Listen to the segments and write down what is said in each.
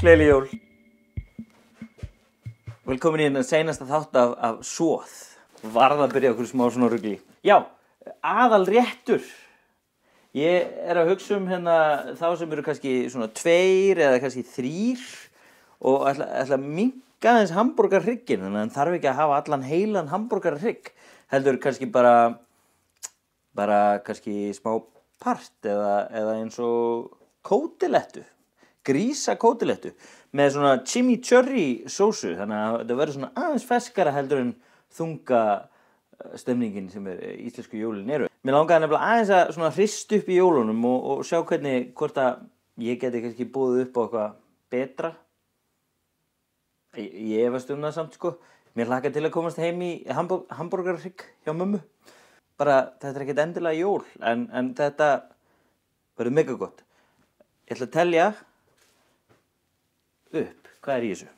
Gleðileg jól. Velkomin í seinasta þátt af Svoð. Varð að byrja okkur smá svona rugli. Já, aðalréttur. Ég að hugsa hérna þá sem eru kannski svona 2 eða kannski 3 og ætla að minnka aðeins hamborgarhrygginn, þannig að hann þarf ekki að hafa allan heilan hamborgarhrygg. Heldur kannski bara kannski smá part eða eins og kótilettu. Grísakótilettu með svona chimichurri sósu, þannig að þetta verður svona aðeins ferskara heldur en þunga stemningin sem íslensku jólin eru. Mér langaði nefnilega aðeins að svona hrista upp í jólunum og sjá hvort að ég geti kannski búið upp á eitthvað betra. Ég efast það samt sko. Mér hlakka til að komast heim í hamborgarhrygg hjá mömmu. Bara þetta ekkert endilega jól en þetta verður mega gott. Ég ætla að telja upp, hvað í þessu?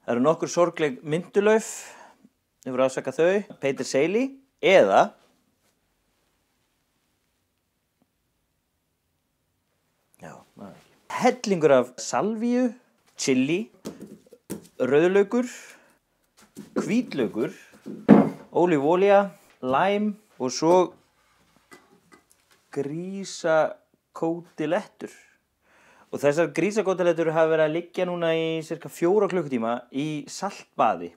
Það eru nokkur sorgleg myndulauf, ég voru að afsaka þau, peterseili eða hellingur af salvíu, chili, rauðlaukur, hvítlaukur, ólífuolía, lime og svo grísakótilettur. Og þessar grísakótilettur hafa verið að liggja núna í cirka 4 klukkutíma í saltbaði.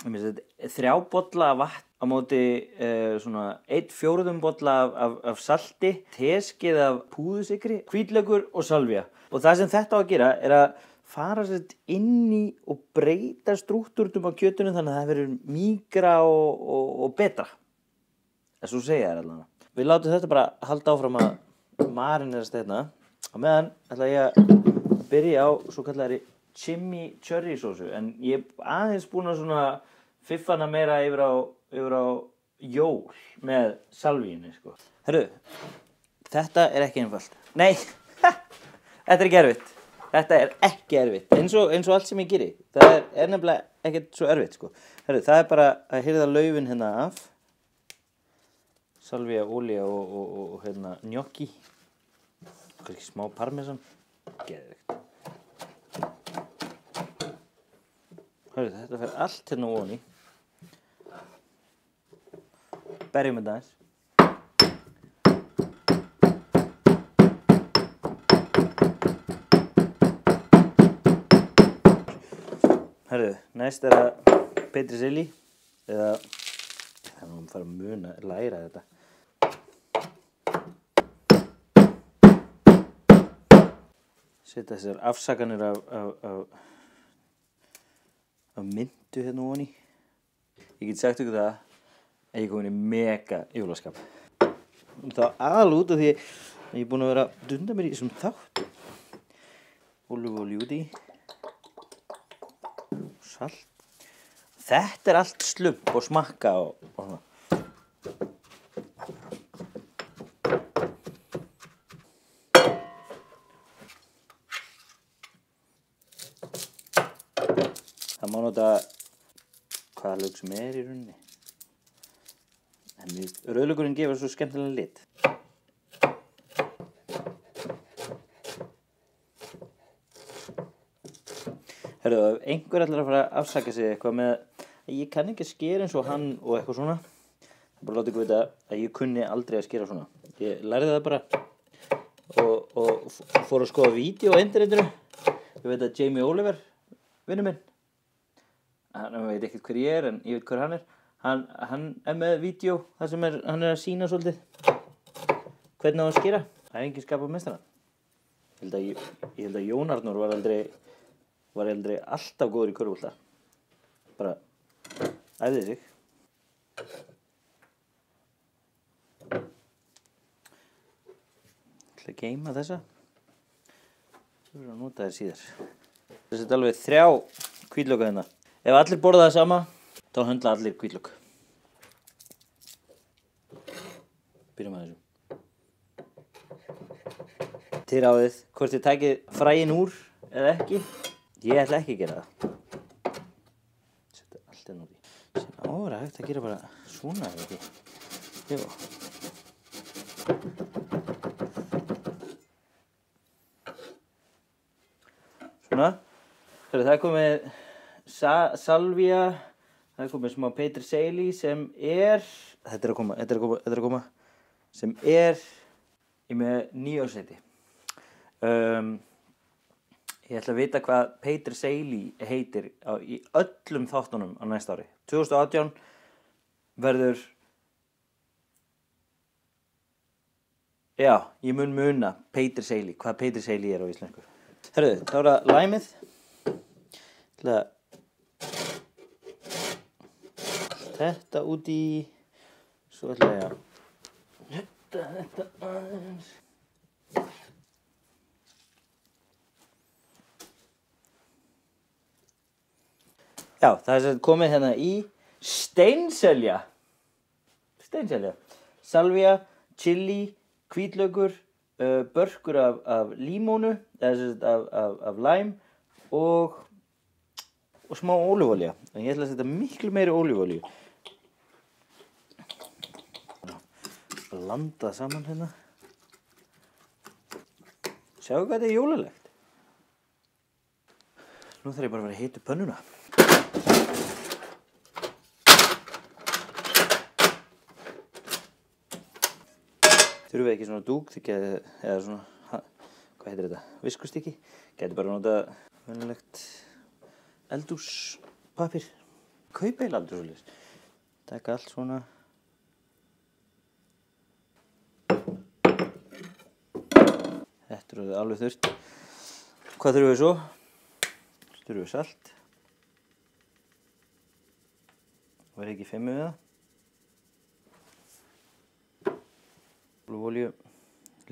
3 bolla af vatn á móti svona 1/4 bolla af salti, teskeið af púðusykri, hvítlaukur og salvía. Og það sem þetta á að gera að fara inn í og breyta strúktúrnum á kjötunum þannig að það verður mýkra og betra. Svo segja þær allavega. Við látum þetta bara halda áfram að marinerast hérna. Á meðan ætla ég að byrja á svo kallari chimichurri sósu, en ég aðeins búin að svona fiffana meira yfir á jól með salvíunni sko. Herru, þetta ekki einfalt. Nei, þetta ekki erfitt. Þetta ekki erfitt, eins og allt sem ég geri. Það nefnilega ekkert svo erfitt sko. Herru, það bara að hirða laufin hérna af. Salvía, olía og hérna gnocchi. Kannski smá parmesan. Geðveikt. Hörru, þetta fer allt hérna ofan í. Berjum þetta aðeins. Hörru, næst að peterseili eða það að fara að læra þetta. Setja þessar afsakanir af myndu hérna ofan í. Ég get sagt ykkur það að ég er komin í mega jólaskap. Það aðal út af því að ég er búin að vera að dunda mér í þessum þáttum. Ólífuolíu út í. Salt. Þetta allt slump og smakka og svona. Það má nota hvaða lauk sem í rauninni. En rauðlaukurinn gefur svo skemmtilega lit. Herru, ef einhver ætlar að fara að afsaka sig eitthvað með að ég kann ekki að skera eins og hann og eitthvað svona, það bara láta ykkur vita að ég kunni aldrei að skera svona. Ég lærði það bara og fór að skoða vídeo á internetinu. Ég veit að Jamie Oliver, vinur minn, hann veit ekkert hver ég en ég veit hver hann er. Hann með vídeo þar sem hann að sýna svolítið hvernig á að skera. Það engin skapað meistara. Ég held að Jón Arnór var aldrei alltaf góður í körfubolta. Bara æfði sig. Ég ætla að geyma þessa. Svo erum við að nota þær síðar. Þessi alveg 3 hvítlauka hérna. Ef allir borða það sama, þá höndla allir hvítlauk. Byrjum að þessu. Þið ráðið hvort þið takið fræin úr eða ekki. Ég ætla ekki að gera það. Setja allt inn út í. Það er hægt að gera bara svona eða ekki. Jú. Svona. Það er komið salvía, það er komið smá peterseili sem þetta er að koma, sem er með nýjársæti. Ég ætla að vita hvað peterseili heitir í öllum þáttunum á næsta ári. 2018 verður, já, ég mun muna peterseili, hvað peterseili á íslensku. Herðu, þá er það læmið. Þetta út í, svo ætla ég að þetta aðeins. Já, það er komið hérna í steinselja. Salvía, chili, hvítlaukur, börkur af límónu, af lime og smá ólífuolía. En ég ætla að setja miklu meiri ólífuolíu. Blanda saman hérna. Sjáu hvað þetta er jólalegt. Nú þarf ég bara að vera að hita upp pönnuna. Þurfum við ekki svona dúk, eða svona, hvað heitir þetta? Viskustykki. Gæti bara nota venjulegt eldhúspapír. Kaupa eiginlega aldrei svoleiðis. Taka allt svona. Þetta er alveg þurrt. Hvað þurfum við svo? Þurfum við salt. Verði ekki 5 við það. Ólífuolíu.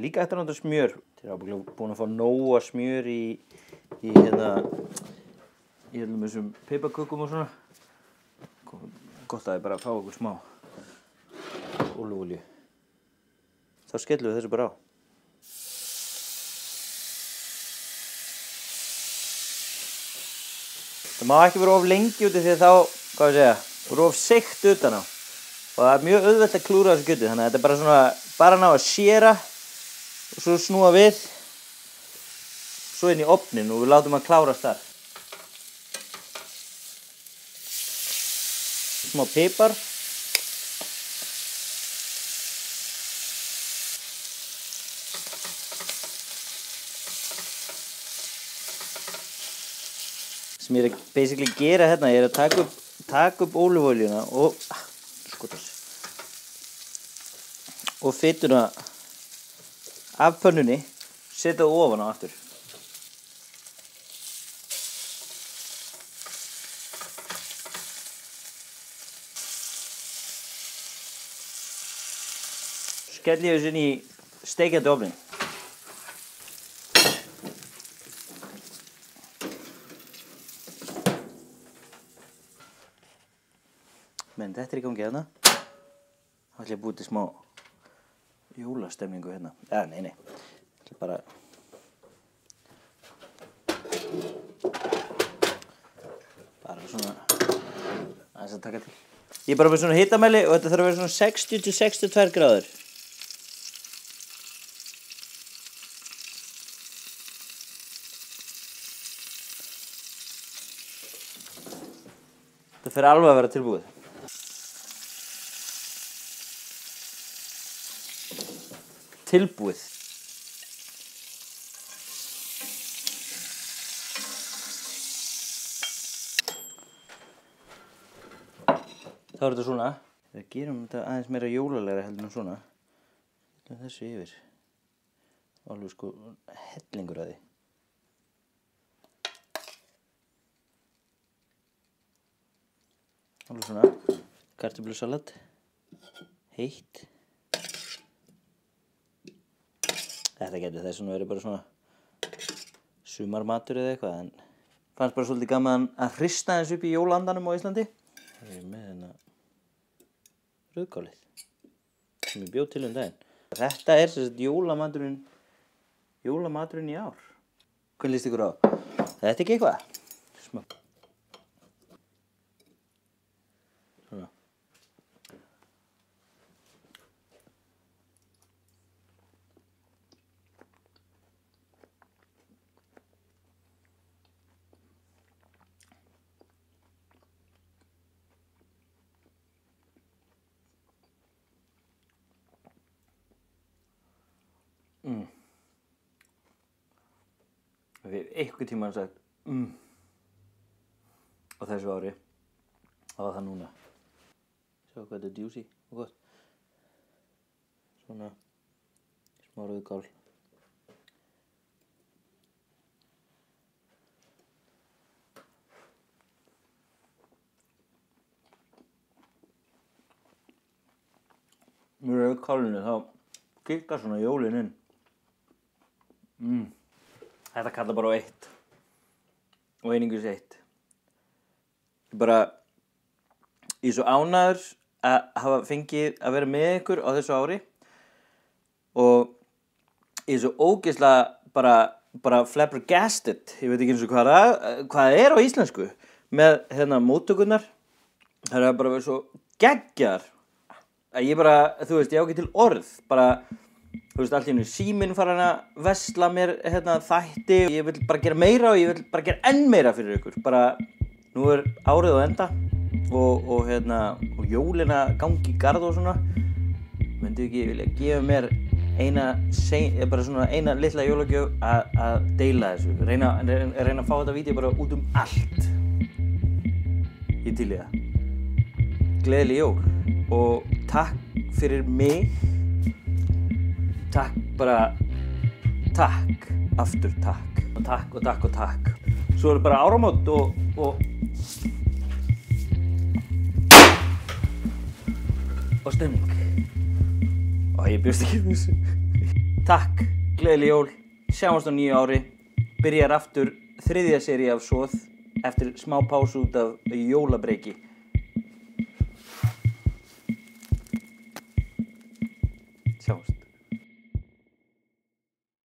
Líka eftir að nota smjör. Þeir eru ábyggilega búin að fá nóga smjör í þessum piparkökum og svona. Gott að þið bara fá okkur smá ólífuolíu. Þá skellum við þessu bara á. Það má ekki vera of lengi úti því þá, hvað ég segja, voru of seigt utan á. Og það er mjög auðvelt að klúra þessu kjöti, þannig að þetta er bara svona, bara ná að séra og svo snúa við, svo inn í ofnin og við látum að klárast þar. Smá pipar. Sem ég er basically að gera hérna, ég er að taka upp ólífuolíuna og fituna af pönnunni, setja það ofan á aftur. Skelli ég þessu inn í steikjandi ofnin. Men þetta er í gangi hérna. Þá ætla ég að búa til smá jólastemningu hérna. Nei. Ég ætla bara svona aðeins að taka til. Ég er bara með svona hitamæli og þetta þarf að vera svona 60 til 62 gráður. Það fer alveg að vera tilbúið. Tilbúið. Þá er þetta svona. Við gerum þetta aðeins meira jólalegra heldur en svona. Þessu yfir. Alveg sko hellingur að því. Alveg svona. Kartöflusalat. Heitt. Þetta getur þess að vera bara svona sumarmatur eða eitthvað, en fannst bara svolítið gaman að hrista þessu upp í jólandanum á Íslandi. Það er með hérna rauðkálið sem ég bjó til daginn. Þetta er sem sagt jólamaturinn í ár. Hvernig líst ykkur á? Þetta er ekki eitthvað? Smá. Svona. Við einhvern tímann sagt á þessu ári á það núna. Sjá hvað þetta er juicy og gott. Svona smá rauðkál. Með rauðkálinu þá kikkar svona jólin inn. Þetta kallar bara á eitt. Og einungis eitt. Ég er svo ánægður að hafa fengið að vera með ykkur á þessu ári. Og ég er svo ógeðslega bara flabbergasted. Ég veit ekki eins og hvað það er á íslensku. Með móttökurnar. Það er bara verið svo geggjar. Að ég þú veist, ég á ekki til orð. Þú veist, allt í einu síminn farin að vesla mér þætti. Ég vil bara gera meira og ég vil bara gera enn meira fyrir ykkur. Nú er árið á enda og jólin að gangi í garð og svona. Myndið ekki vilja gefa mér eina litla jólagjöf að deila þessu. Reyna að fá þetta vídeó bara út allt. Ég til í það. Gleðileg jól og takk fyrir mig. Takk, aftur takk. Og takk. Svo er bara áramót og stemning. Ég bjóst ekki við þessu. Takk, gleðileg jól, sjáumst á nýju ári. Byrjar aftur 3. seríu af Soð eftir smá pásu út af jólabreiki.